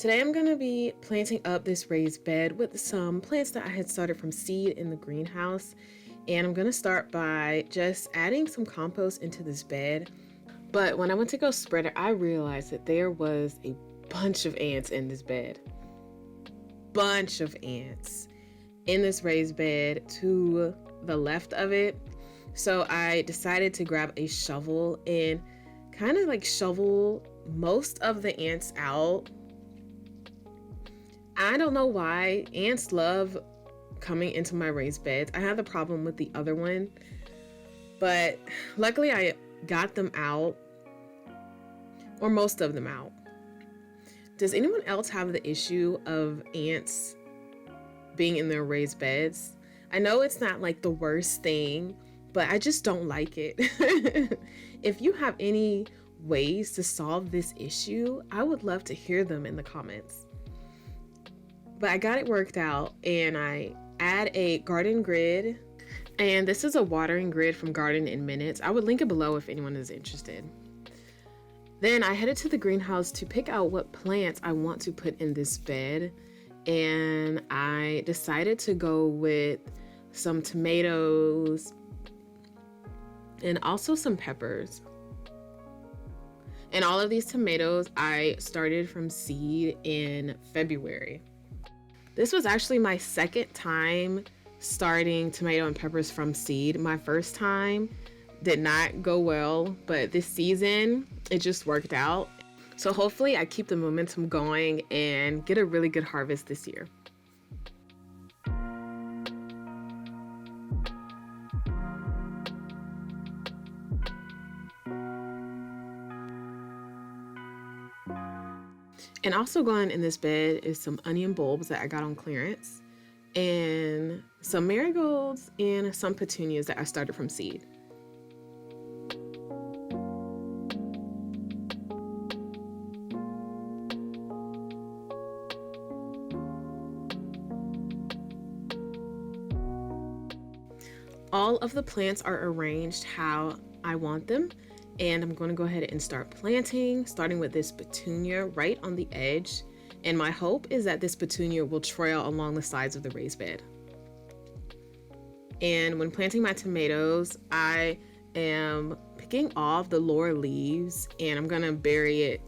Today I'm going to be planting up this raised bed with some plants that I had started from seed in the greenhouse. And I'm going to start by just adding some compost into this bed. But when I went to go spread it, I realized that there was a bunch of ants in this bed. Bunch of ants in this raised bed to the left of it. So I decided to grab a shovel and kind of like shovel most of the ants out. I don't know why ants love coming into my raised beds. I had the problem with the other one, but luckily I got them out, or most of them out. Does anyone else have the issue of ants being in their raised beds? I know it's not like the worst thing, but I just don't like it. If you have any ways to solve this issue, I would love to hear them in the comments. But I got it worked out, and I add a garden grid, and this is a watering grid from Garden in Minutes. I would link it below if anyone is interested. Then I headed to the greenhouse to pick out what plants I want to put in this bed, and I decided to go with some tomatoes and also some peppers. And all of these tomatoes I started from seed in February. This was actually my second time starting tomato and peppers from seed. My first time did not go well, but this season it just worked out. So hopefully I keep the momentum going and get a really good harvest this year. And also going in this bed is some onion bulbs that I got on clearance, and some marigolds and some petunias that I started from seed. All of the plants are arranged how I want them. And I'm going to go ahead and start planting, starting with this petunia right on the edge. And my hope is that this petunia will trail along the sides of the raised bed. And when planting my tomatoes, I am picking off the lower leaves, and I'm going to bury it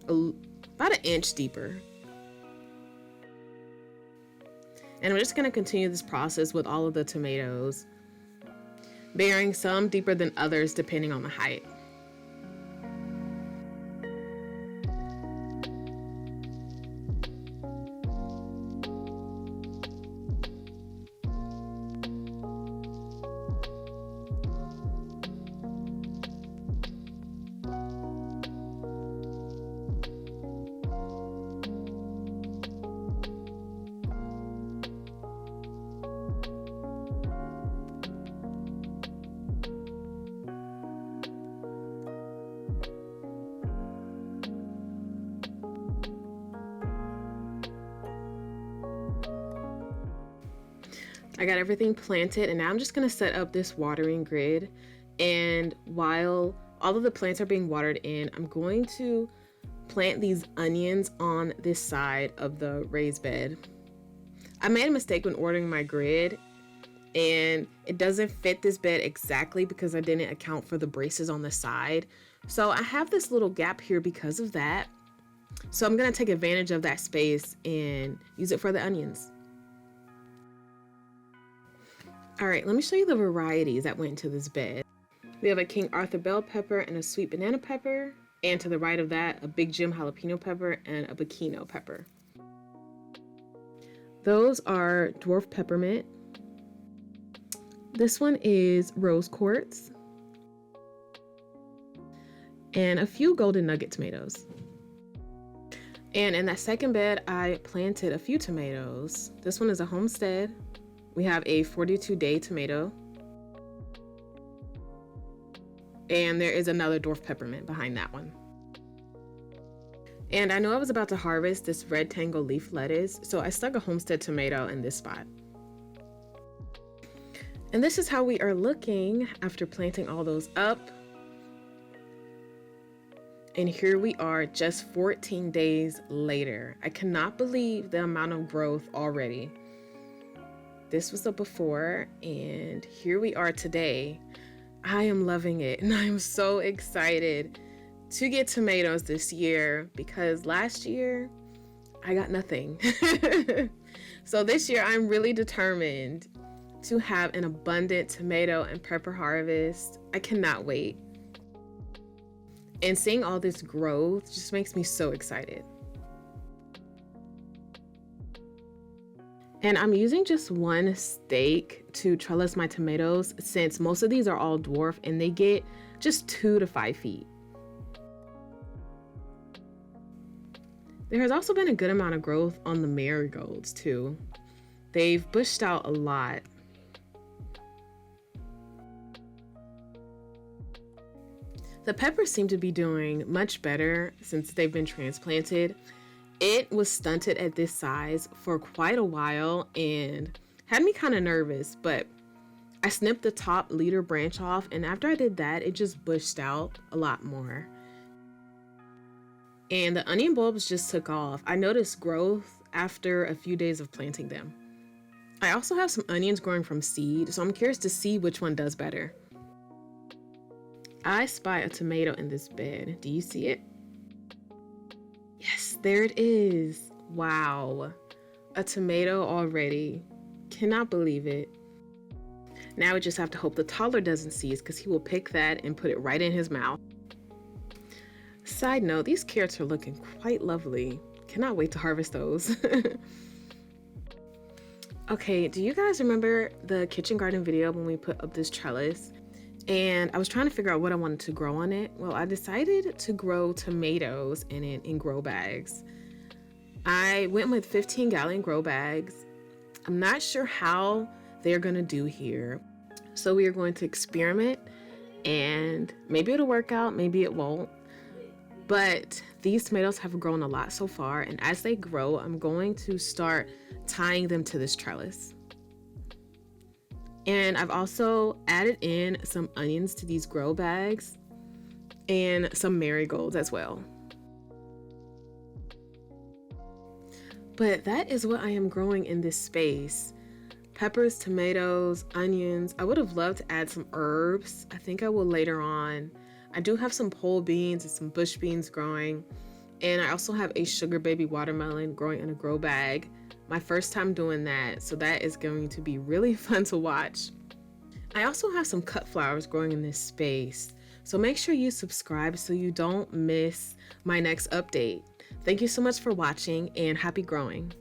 about an inch deeper. And I'm just going to continue this process with all of the tomatoes, burying some deeper than others depending on the height. I got everything planted, and now I'm just going to set up this watering grid. And while all of the plants are being watered in, I'm going to plant these onions on this side of the raised bed. I made a mistake when ordering my grid, and it doesn't fit this bed exactly because I didn't account for the braces on the side. So I have this little gap here because of that. So I'm going to take advantage of that space and use it for the onions. All right, let me show you the varieties that went into this bed. We have a King Arthur bell pepper and a sweet banana pepper. And to the right of that, a Big Jim jalapeno pepper and a Bikino pepper. Those are dwarf peppermint. This one is rose quartz. And a few golden nugget tomatoes. And in that second bed, I planted a few tomatoes. This one is a Homestead. We have a 42-day tomato. And there is another dwarf peppermint behind that one. And I know I was about to harvest this red tangle leaf lettuce, so I stuck a Homestead tomato in this spot. And this is how we are looking after planting all those up. And here we are just 14 days later. I cannot believe the amount of growth already. This was the before, and here we are today. I am loving it, and I am so excited to get tomatoes this year because last year I got nothing. So this year I'm really determined to have an abundant tomato and pepper harvest. I cannot wait. And seeing all this growth just makes me so excited. And I'm using just one stake to trellis my tomatoes since most of these are all dwarf and they get just 2 to 5 feet. There has also been a good amount of growth on the marigolds too. They've bushed out a lot. The peppers seem to be doing much better since they've been transplanted. It was stunted at this size for quite a while and had me kind of nervous, but I snipped the top leader branch off, and after I did that, it just bushed out a lot more. And the onion bulbs just took off. I noticed growth after a few days of planting them. I also have some onions growing from seed, so I'm curious to see which one does better. I spy a tomato in this bed. Do you see it? Yes, there it is. Wow. A tomato already. Cannot believe it. Now we just have to hope the toddler doesn't see it because he will pick that and put it right in his mouth. Side note, these carrots are looking quite lovely. Cannot wait to harvest those. Okay, do you guys remember the kitchen garden video when we put up this trellis? And I was trying to figure out what I wanted to grow on it. Well, I decided to grow tomatoes in it in grow bags. I went with 15-gallon grow bags. I'm not sure how they're gonna do here. So we are going to experiment and maybe it'll work out, maybe it won't. But these tomatoes have grown a lot so far, and as they grow, I'm going to start tying them to this trellis. And I've also added in some onions to these grow bags and some marigolds as well. But that is what I am growing in this space. Peppers, tomatoes, onions. I would have loved to add some herbs. I think I will later on. I do have some pole beans and some bush beans growing. And I also have a sugar baby watermelon growing in a grow bag. My first time doing that, so that is going to be really fun to watch. I also have some cut flowers growing in this space, so make sure you subscribe so you don't miss my next update. Thank you so much for watching and happy growing.